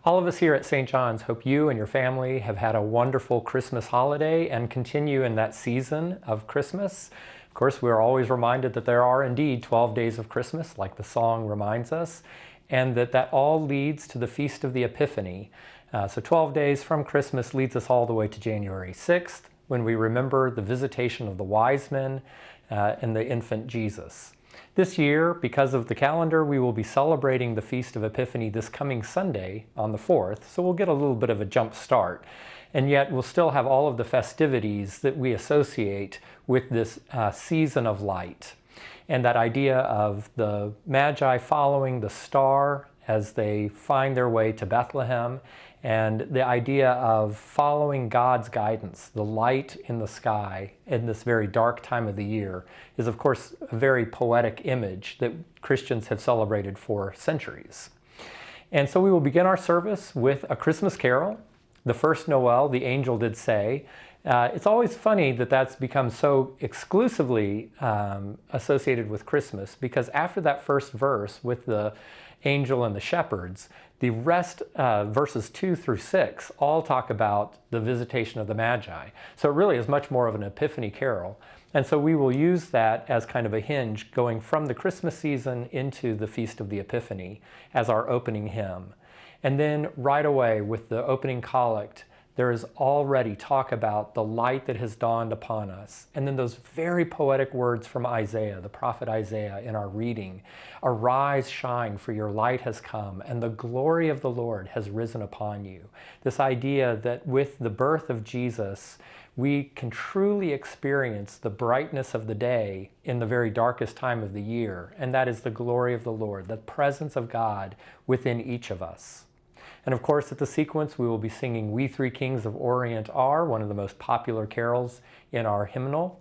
All of us here at St. John's hope you and your family have had a wonderful Christmas holiday and continue in that season of Christmas. Of course, we are always reminded that there are indeed 12 days of Christmas, like the song reminds us, and that all leads to the Feast of the Epiphany. So 12 days from Christmas leads us all the way to January 6th, when we remember the visitation of the wise men and the infant Jesus. This year, because of the calendar, we will be celebrating the Feast of Epiphany this coming Sunday on the 4th, so we'll get a little bit of a jump start. And yet we'll still have all of the festivities that we associate with this season of light. And that idea of the Magi following the star as they find their way to Bethlehem, and the idea of following God's guidance, the light in the sky in this very dark time of the year, is of course a very poetic image that Christians have celebrated for centuries. And so we will begin our service with a Christmas carol. The first Noel, the angel did say. It's always funny that that's become so exclusively associated with Christmas, because after that first verse with the angel and the shepherds, the rest, verses 2 through 6, all talk about the visitation of the Magi. So it really is much more of an Epiphany carol. And so we will use that as kind of a hinge going from the Christmas season into the Feast of the Epiphany as our opening hymn. And then right away with the opening collect, there is already talk about the light that has dawned upon us. And then those very poetic words from Isaiah, the prophet Isaiah, in our reading. Arise, shine, for your light has come, and the glory of the Lord has risen upon you. This idea that with the birth of Jesus, we can truly experience the brightness of the day in the very darkest time of the year. And that is the glory of the Lord, the presence of God within each of us. And of course, at the sequence, we will be singing We Three Kings of Orient Are, one of the most popular carols in our hymnal.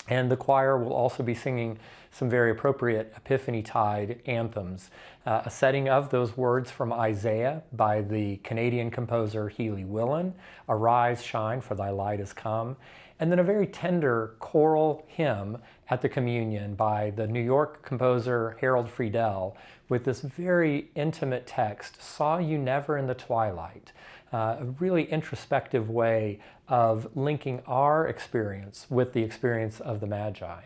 And the choir will also be singing some very appropriate Epiphany-tide anthems, a setting of those words from Isaiah by the Canadian composer Healy Willan, Arise, shine, for thy light is come. And then a very tender choral hymn at the communion by the New York composer Harold Friedel, with this very intimate text, Saw You Never in the Twilight, a really introspective way of linking our experience with the experience of the Magi.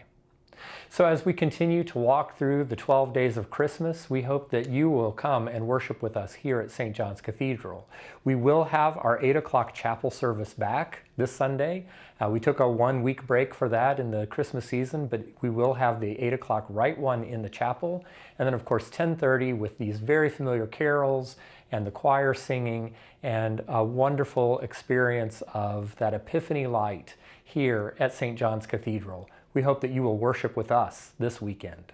So as we continue to walk through the 12 days of Christmas, we hope that you will come and worship with us here at St. John's Cathedral. We will have our 8 o'clock chapel service back this Sunday. We took a 1-week break for that in the Christmas season, but we will have the 8 o'clock right one in the chapel. And then of course 10:30 with these very familiar carols and the choir singing and a wonderful experience of that Epiphany light here at St. John's Cathedral. We hope that you will worship with us this weekend.